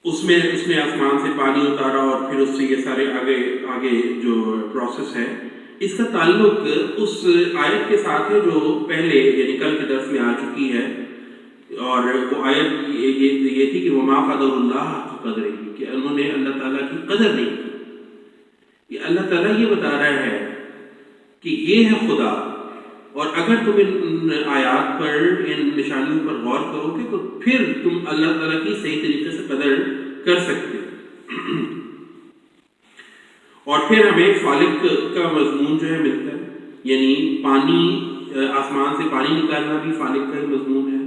اس نے آسمان سے پانی اتارا اور پھر اس سے یہ سارے آگے جو پروسیس ہے، اس کا تعلق اس آیت کے ساتھ ہے جو پہلے یعنی کل کے درس میں آ چکی ہے، اور وہ آیت یہ تھی کہ وما قدر اللہ حق قدرہ، کہ انہوں نے اللہ تعالیٰ کی قدر نہیں کی۔ یہ اللہ تعالیٰ یہ بتا رہا ہے کہ یہ ہے خدا، اور اگر تم ان آیات پر، ان نشانیوں پر غور کرو گے تو پھر تم اللہ تعالیٰ کی صحیح طریقے سے قدر کر سکتے ہو۔ اور پھر ہمیں خالق کا مضمون جو ہے ملتا ہے، یعنی پانی، آسمان سے پانی نکالنا بھی خالق کا ہی مضمون ہے،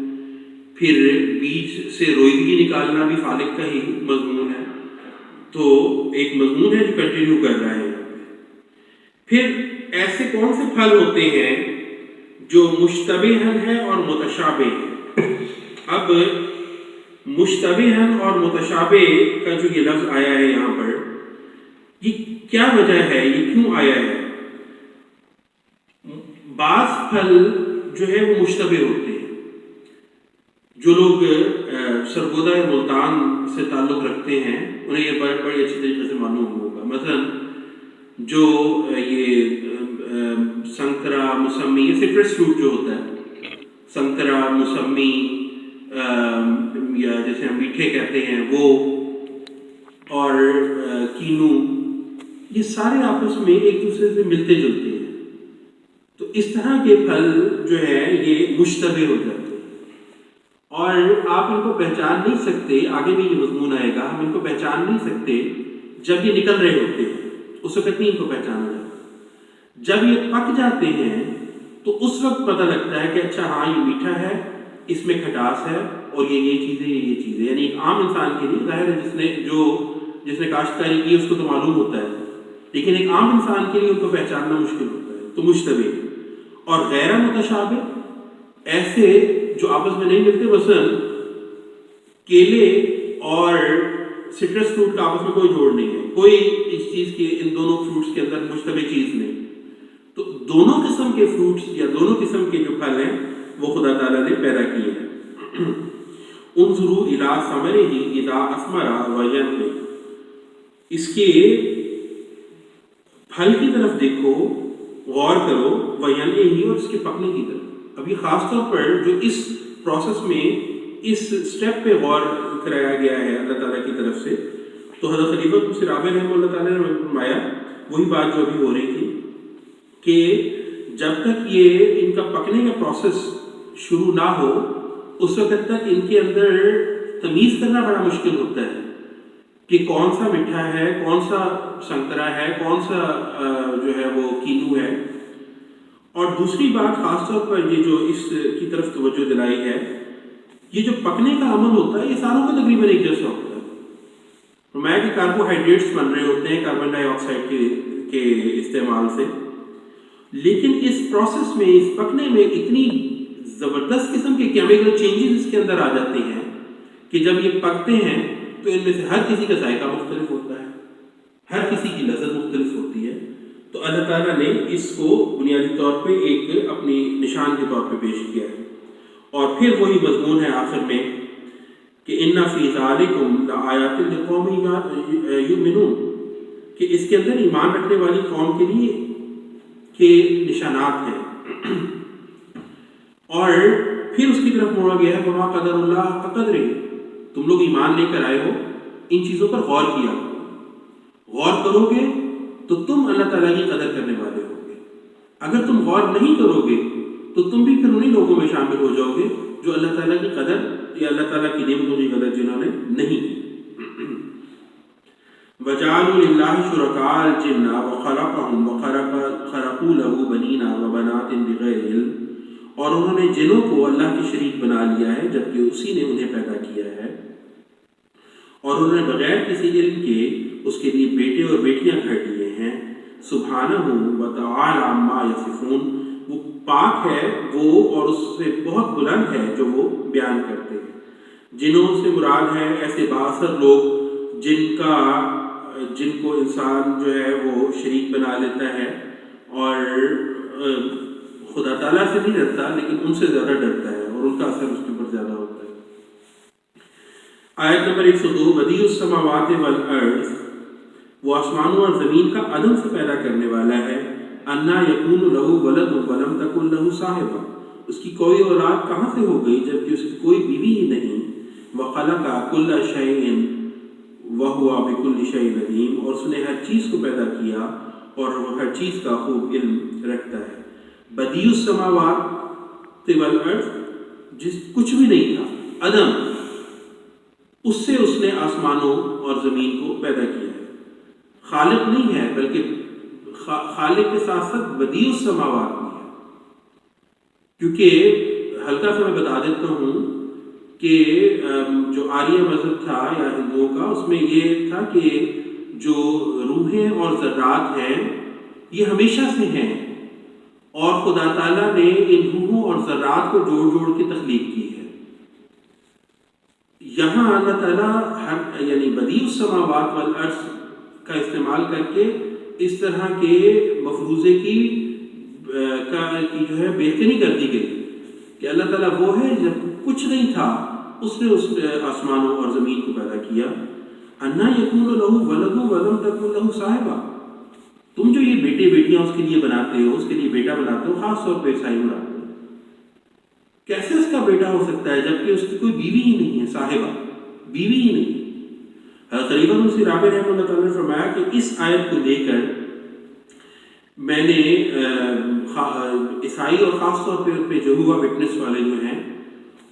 پھر بیج سے روئیدگی نکالنا بھی خالق کا ہی مضمون ہے۔ تو ایک مضمون ہے جو کنٹینیو کر رہا ہے یہاں پہ۔ پھر ایسے کون سے پھل ہوتے ہیں جو مشتبہ ہے اور متشابہ ہے؟ اب مشتبہ اور متشابہ کا جو یہ لفظ آیا ہے یہاں پر، یہ کیا وجہ ہے، یہ کیوں آیا ہے؟ بعض پھل جو ہے وہ مشتبہ ہوتے ہیں۔ جو لوگ سرگودہ ملتان سے تعلق رکھتے ہیں انہیں یہ بڑی اچھی طریقے سے معلوم ہوگا۔ مثلا جو یہ سنترا، موسمی، یہ سٹرس فروٹ جو ہوتا ہے، سنترا، موسمی، یا جیسے ہم میٹھے کہتے ہیں وہ، اور کینو، یہ سارے آپس میں ایک دوسرے سے ملتے جلتے ہیں۔ تو اس طرح کے پھل جو ہے یہ مشتبہ ہو جاتے ہیں، اور آپ ان کو پہچان نہیں سکتے۔ آگے بھی یہ مضمون آئے گا، ہم ان کو پہچان نہیں سکتے جب یہ نکل رہے ہوتے ہیں، اس وقت نہیں ان کو پہچانا جاتا۔ جب یہ پک جاتے ہیں تو اس وقت پتہ لگتا ہے کہ اچھا ہاں یہ میٹھا ہے، اس میں کھٹاس ہے، اور یہ چیزیں، یہ چیزیں، یعنی ایک عام انسان کے لیے ظاہر ہے جس نے کاشتکاری کی اس کو تو معلوم ہوتا ہے، لیکن ایک عام انسان کے لیے ان کو پہچاننا مشکل ہوتا ہے۔ تو مشتبہ اور غیر متشابہ، ایسے جو آپس میں نہیں ملتے، مثلا کیلے اور سٹرس فروٹ کا آپس میں کوئی جوڑ نہیں ہے، کوئی اس چیز کے، ان دونوں فروٹس کے اندر مشتبہ چیز نہیں۔ تو دونوں قسم کے فروٹس یا دونوں قسم کے جو پھل ہیں وہ خدا تعالیٰ نے پیدا کیے ہیں۔ انظروا الی ثمرہ اذا اثمر وینعم، اس کے پھل کی طرف دیکھو، غور کرو، وینعم، اور اس کے پکنے کی طرف۔ اب یہ خاص طور پر جو اس پروسیس میں اس سٹیپ پہ غور کرایا گیا ہے اللہ تعالیٰ کی طرف سے، تو حضرت خلیفہ مفسر رابع رحمہ اللہ تعالیٰ نے فرمایا وہی بات جو ابھی ہو رہی تھی کہ جب تک یہ ان کا پکنے کا پروسیس شروع نہ ہو اس وقت تک ان کے اندر تمیز کرنا بڑا مشکل ہوتا ہے کہ کون سا میٹھا ہے، کون سا سنترا ہے، کون سا جو ہے وہ کینو ہے۔ اور دوسری بات خاص طور پر یہ جو اس کی طرف توجہ دلائی ہے، یہ جو پکنے کا عمل ہوتا ہے یہ ساروں کا تقریباً ایک جیسا ہوتا ہے۔ فرمایا کہ کاربوہائیڈریٹس بن رہے ہوتے ہیں کاربن ڈائی آکسائڈ کے استعمال سے، لیکن اس پروسیس میں، اس پکنے میں اتنی زبردست قسم کے کیمیکل چینجز اس کے اندر آ جاتے ہیں کہ جب یہ پکتے ہیں تو ان میں سے ہر کسی کا ذائقہ مختلف ہوتا ہے، ہر کسی کی لذت مختلف ہوتی ہے۔ تو اللہ تعالیٰ نے اس کو بنیادی طور پہ ایک اپنی نشان کے طور پہ پیش کیا ہے۔ اور پھر وہی مضمون ہے آخر میں کہ ان فی ذالکم لآیات لقوم یؤمنون، کہ اس کے اندر ایمان رکھنے والی قوم کے لیے کے نشانات ہیں۔ اور پھر اس کی طرف موڑا گیا ہے وما قدر اللہ حق قدرہ، تم لوگ ایمان لے کر آئے ہو، ان چیزوں پر غور کیا، غور کرو گے تو تم اللہ تعالیٰ کی قدر کرنے والے ہو گے۔ اگر تم غور نہیں کرو گے تو تم بھی پھر انہیں لوگوں میں شامل ہو جاؤ گے جو اللہ تعالیٰ کی قدر یا اللہ تعالیٰ کی نعمتوں کی قدر جنہوں نے نہیں کی۔ وَجَعَلُوا لِلَّهِ شُرَكَاءَ الْجِنَّ وَخَلَقَهُمْ وَخَرَقُوا لَهُ بَنِينَ وَبَنَاتٍ بِغَيْرِ عِلْمٍ، اور انہوں نے جنوں کو اللہ کے شریک بنا لیا ہے جبکہ اسی نے انہیں پیدا کیا ہے، اور انہوں نے بغیر کسی علم کے اس کے لیے بیٹے اور بیٹیاں گھڑ لیے ہیں۔ سبحانہ وتعالی عما یصفون، وہ پاک ہے وہ اور اس سے بہت بلند ہے جو وہ بیان کرتے ہیں۔ جنوں سے مراد ہے ایسے بااثر لوگ جن کو انسان جو ہے وہ شریک بنا لیتا ہے اور خدا تعالیٰ سے نہیں ڈرتا لیکن ان سے زیادہ ڈرتا ہے اور ان کا اثر اس کے اوپر زیادہ ہوتا ہے۔ آیت نمبر 102 بدیع السماوات والارض، وہ آسمانوں اور زمین کا عدم سے پیدا کرنے والا ہے، انا یکون لہ ولد ولم تکن لہ صاحبہ، اس کی کوئی اولاد کہاں سے ہو گئی جبکہ اس کی کوئی بیوی ہی نہیں، وخلق کل شیء وہو بکل شیء علیم، اور اس نے ہر چیز کو پیدا کیا اور وہ ہر چیز کا خوب علم رکھتا ہے۔ بدیع السماوات والارض، جس کچھ بھی نہیں تھا، عدم، اس سے اس نے آسمانوں اور زمین کو پیدا کیا ہے۔ خالق نہیں ہے بلکہ خالق کے ساتھ ساتھ بدیع السماوات بھی ہے، کیونکہ ہلکا سا میں بتا دیتا ہوں کہ جو آریہ مذہب تھا یا ہندوؤں کا، اس میں یہ تھا کہ جو روحیں اور ذرات ہیں یہ ہمیشہ سے ہیں، اور خدا تعالیٰ نے ان روحوں اور ذرات کو جوڑ جوڑ کے تخلیق کی ہے۔ یہاں اللہ تعالیٰ یعنی بدیع السماوات والارض کا استعمال کر کے اس طرح کے مفروضے کی جو ہے بہتری کر دی گئی کہ اللہ تعالیٰ وہ ہے جب کچھ نہیں تھا اس نے آسمانوں اور زمین کو پیدا کیا۔ انا یکون لہ ولد ولم تکن لہ صاحبہ، تم جو یہ بیٹے بیٹیاں اس کے لیے بناتے ہو، اس کے لیے بیٹا بناتے ہو، خاص طور پہ عیسائی بناتے ہو، کیسے اس کا بیٹا ہو سکتا ہے جبکہ اس کی کوئی بیوی ہی نہیں ہے، صاحبہ، بیوی ہی نہیں۔ قریباً مسیح رابع رحمہ اللہ تعالیٰ نے فرمایا کہ اس آیت کو لے کر میں نے عیسائی اور خاص طور پہ یہوہ وٹنس والے جو ہیں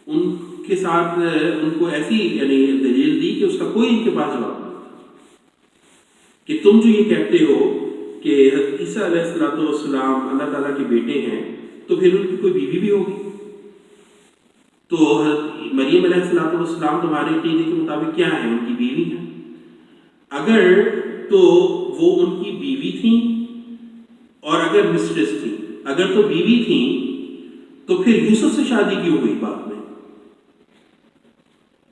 ان کے ساتھ ان کو ایسی یعنی دلیل دی کہ اس کا کوئی ان کے پاس جواب نہیں تھا کہ تم جو یہ کہتے ہو کہ حضرت عیسیٰ علیہ السلام اللہ تعالیٰ کے بیٹے ہیں تو پھر ان کی کوئی بیوی بھی ہوگی، تو حضرت مریم علیہ السلام تمہارے عقیدے کے مطابق کیا ہے؟ ان کی بیوی ہیں۔ اگر تو وہ ان کی بیوی تھیں اور اگر مسٹریس تھیں، اگر تو بیوی تھیں تو پھر یوسف سے شادی کیوں ہوئی بعد میں؟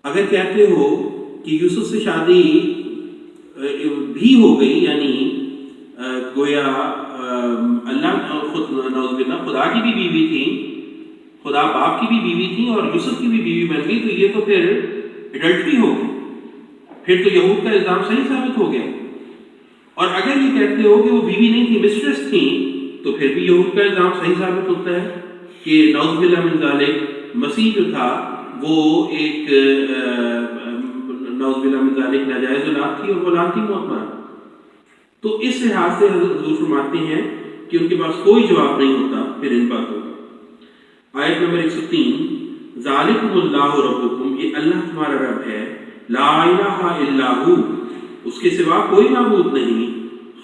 اگر کہتے ہو کہ یوسف سے شادی بھی ہو گئی یعنی گویا اللہ خود نعوذ باللہ خدا کی بھی بیوی تھی، خدا باپ کی بھی بیوی تھی اور یوسف کی بھی بیوی بن گئی، تو یہ تو پھر ایڈلٹری ہو گئی، پھر تو یہود کا الزام صحیح ثابت ہو گیا۔ اور اگر یہ کہتے ہو کہ وہ بیوی نہیں تھی، مسٹریس تھیں، تو پھر بھی یہود کا الزام صحیح ثابت ہوتا ہے کہ نعوذ باللہ من ذالک مسیح جو تھا وہ ایک نعوذ باللہ من ذالک ناجائز اولاد تھی اور وہ اولاد تھی معتبر۔ تو اس لحاظ سے حضور فرماتے ہیں کہ ان کے پاس کوئی جواب نہیں ہوتا پھر ان باتوں کا۔ آیت نمبر 103 ذالکم اللہ ربکم، یہ اللہ تمہارا رب ہے، لا الہ الا ہو، اس کے سوا کوئی معبود نہیں،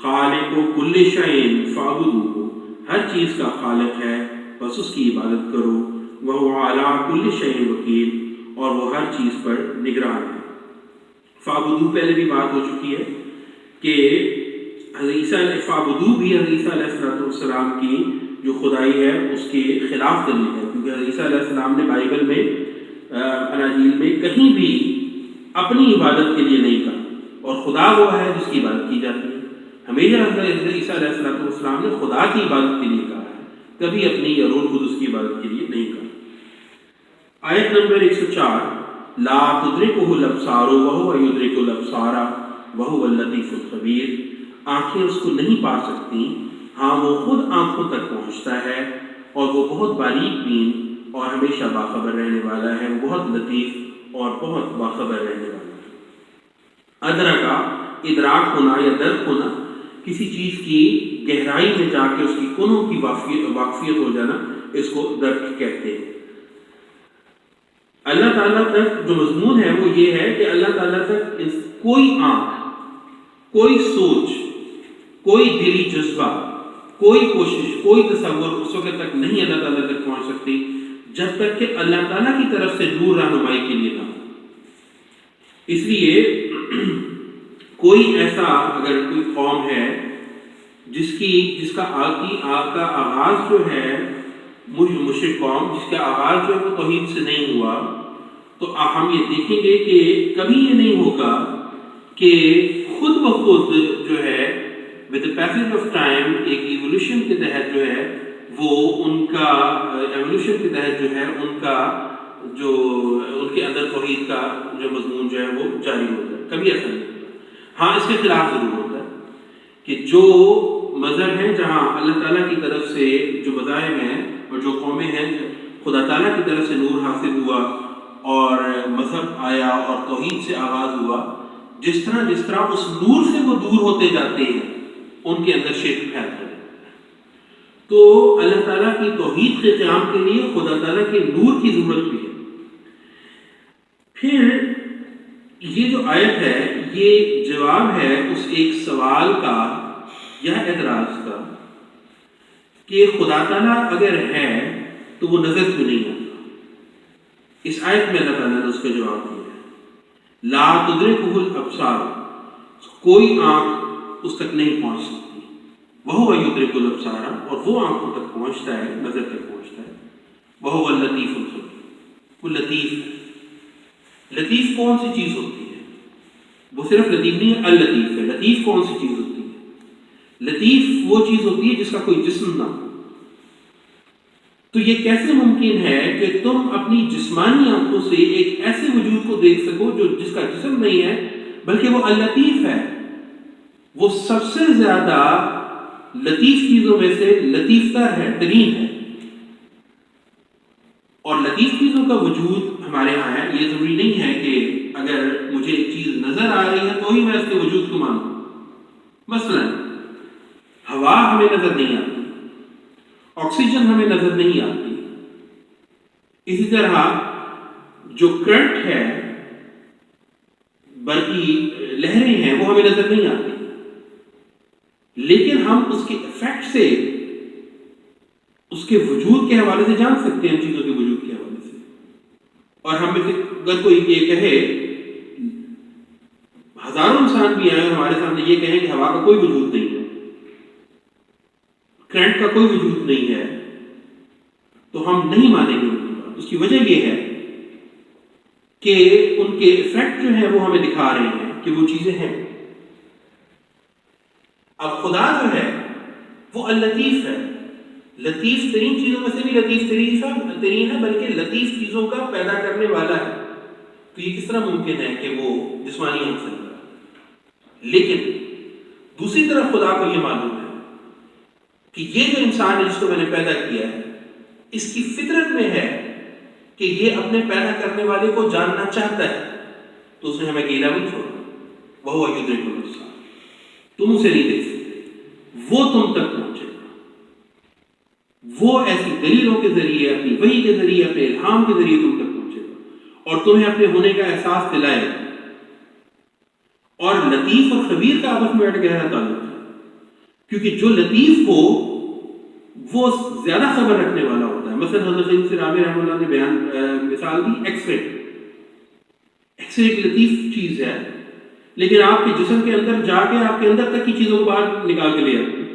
خالق کل شیء فاعبدوہ، ہر چیز کا خالق ہے بس اس کی عبادت کرو، وہو علی کل شیء وکیل، اور وہ ہر چیز پر نگران ہے۔ فاعبدوہ پہلے بھی بات ہو چکی ہے کہ حضرت عیسیٰ فاعبدوہ بھی حضرت عیسیٰ علیہ السلام کی جو خدائی ہے اس کے خلاف دلیل ہے، کیونکہ حضرت عیسیٰ علیہ السلام نے بائبل میں اناجیل میں کہیں بھی اپنی عبادت کے لیے نہیں کہا، اور خدا وہ ہے جس کی عبادت کی جاتی ہے۔ ہمیشہ حضرت عیسیٰ علیہ السلام نے خدا کی عبادت کے لیے کہا ہے، کبھی اپنی یا روح القدس کی عبادت کے لیے نہیں کہا۔ آیت نمبر 104 لا تدرکہ الابصار وہو یدرک الابصار وہو اللطیف الخبیر، آنکھیں اس کو نہیں پا سکتی، ہاں وہ خود آنکھوں تک پہنچتا ہے اور وہ بہت باریک بین اور ہمیشہ باخبر رہنے والا ہے، وہ بہت لطیف اور بہت باخبر رہنے والا ہے۔ ادرکا، ادراک ہونا یا درک ہونا، کسی چیز کی گہرائی میں جا کے اس کی کنوں کی واقفیت ہو جانا، اس کو درک کہتے ہیں۔ اللہ تعالیٰ تک جو مضمون ہے وہ یہ ہے کہ اللہ تعالیٰ تک کوئی آنکھ، کوئی سوچ، کوئی دلی جذبہ، کوئی کوشش، کوئی تصور اس وقت تک نہیں اللہ تعالیٰ تک پہنچ سکتی جب تک کہ اللہ تعالیٰ کی طرف سے نور رہنمائی کے لیے نہ ہو۔ اس لیے کوئی ایسا اگر کوئی قوم ہے جس کا آغاز جو ہے مشرک قوم، جس کا آغاز جو ہے وہ توحید سے نہیں ہوا، تو ہم یہ دیکھیں گے کہ کبھی یہ نہیں ہوگا کہ خود بخود جو ہے with the passage of time ایک ایولیوشن کے تحت جو ہے وہ ان کا ایولیوشن کے تحت جو ہے ان کا جو ان کے اندر توحید توحید کا جو مضمون جو ہے وہ جاری ہوتا ہے، کبھی ایسا نہیں ہوتا۔ ہاں اس کے خلاف ضرور ہوتا ہے کہ جو مذہب ہیں جہاں اللہ تعالیٰ کی طرف سے جو مذاہب ہیں اور جو قومیں ہیں خدا تعالیٰ کی طرف سے نور حاصل ہوا اور مذہب آیا اور توحید سے آغاز ہوا، جس طرح اس نور سے وہ دور ہوتے جاتے ہیں ان کے اندر شرک پھیلتا ہے۔ تو اللہ تعالیٰ کی توحید کے قیام کے لیے خدا تعالیٰ کے نور کی ضرورت بھی ہے۔ پھر یہ جو آیت ہے یہ جواب ہے اس ایک سوال کا یا اعتراض کا کہ خدا تعالیٰ اگر ہے تو وہ نظر کیوں نہیں آتا۔ اس آیت میں اللہ تعالیٰ نے اس کا جواب دیا ہے، لا تدرکہ الابصار، کوئی آنکھ اس تک نہیں پہنچ سکتی، وہو یدرک الابصار، اور وہ آنکھوں تک پہنچتا ہے، نظر تک پہنچتا ہے، وہو اللطیف الخبیر، وہ لطیف ہے۔ لطیف کون سی چیز ہوتی ہے؟ وہ صرف لطیف نہیں ہے، اللطیف ہے۔ لطیف کون سی چیز ہوتی ہے؟ لطیف وہ چیز ہوتی ہے جس کا کوئی جسم نہ ہو۔ تو یہ کیسے ممکن ہے کہ تم اپنی جسمانی آنکھوں سے ایک ایسے وجود کو دیکھ سکو جو جس کا جسم نہیں ہے بلکہ وہ اللطیف ہے؟ وہ سب سے زیادہ لطیف چیزوں میں سے لطیف تر ہے، ترین ہے۔ اور لطیف چیزوں کا وجود ہمارے ہاں ہے، یہ ضروری نہیں ہے کہ اگر مجھے ایک چیز نظر آ رہی ہے تو ہی میں اس کے وجود کو مانوں۔ مثلا ہوا ہمیں نظر نہیں آتی، آکسیجن ہمیں نظر نہیں آتی، اسی طرح جو کرنٹ ہے، برقی لہریں ہیں، وہ ہمیں نظر نہیں آتی، لیکن ہم اس کے افیکٹ سے، اس کے وجود کے حوالے سے جان سکتے ہیں، چیزوں کے وجود کے حوالے سے۔ اور ہم میں سے اگر کوئی یہ کہے، ہزاروں انسان بھی آئے ہمارے سامنے یہ کہیں کہ ہوا کا کوئی وجود نہیں ہے، کرنٹ کا کوئی وجود نہیں ہے، تو ہم نہیں مانیں گے ان کی بات۔ اس کی وجہ یہ ہے کہ ان کے افیکٹ جو ہیں وہ ہمیں دکھا رہے ہیں کہ وہ چیزیں ہیں۔ اب خدا جو ہے وہ اللطیف ہے، لطیف ترین چیزوں میں سے بھی لطیف ترین ہے، بلکہ لطیف چیزوں کا پیدا کرنے والا ہے۔ تو یہ کس طرح ممکن ہے کہ وہ جسمانی ہو سکتا ہے؟ لیکن دوسری طرف خدا کو یہ معلوم ہے کہ یہ جو انسان ہے جس کو میں نے پیدا کیا ہے، اس کی فطرت میں ہے کہ یہ اپنے پیدا کرنے والے کو جاننا چاہتا ہے، تو اس نے ہمیں اکیلا نہیں چھوڑا۔ وہو یدرک الابصار، تم اسے نہیں دیکھ سکتے، وہ تم تک پہنچے گا، وہ ایسی دلیلوں کے ذریعے، اپنی وحی کے ذریعے، اپنے الہام کے ذریعے تم تک پہنچے گا اور تمہیں اپنے ہونے کا احساس دلائے گا۔ اور لطیف اور خبیر کا آپس میں بیٹھ گہرا تعلق ہے، کیونکہ جو لطیف ہو وہ زیادہ خبر رکھنے والا ہوتا ہے۔ مثلا حضرت سید سرامی رحمہ اللہ نے مثال دی ایکس رے۔ ایکس رے ایک لطیف چیز ہے، لیکن آپ کے جسم کے اندر جا کے آپ کے اندر تک کی چیزوں کو باہر نکال کے لے آتی ہے۔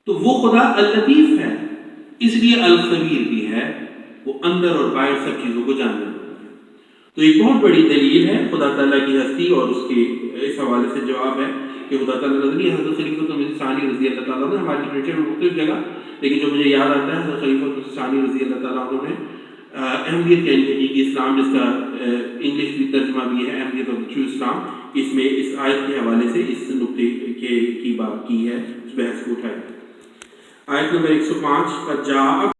تو وہ خدا اللطیف ہے، اس لیے الخبیر بھی ہے، وہ اندر اور باہر سب چیزوں کو جاننے والا ہے۔ تو ایک بہت بڑی دلیل ہے خدا تعالیٰ کی ہستی، اور اس کے اس حوالے سے جواب ہے کہ خدا تعالیٰ نظری حضرت خلیفۃ المسیح ثانی رضی اللہ تعالیٰ عنہ، ہماری لٹریچر میں مختلف جگہ، لیکن جو مجھے یاد آتا ہے حضرت خلیفۃ المسیح ثانی رضی اللہ تعالیٰ عنہ نے احمدیت یعنی حقیقی اسلام، جس کا انگلش بھی ترجمہ بھی ہے احمدیت آف ٹرو اسلام، اس میں اس آیت کے حوالے سے اس نقطے کی بات کی ہے، اس بحث کو اٹھایا ہے۔ آیت نمبر 105 قد جاء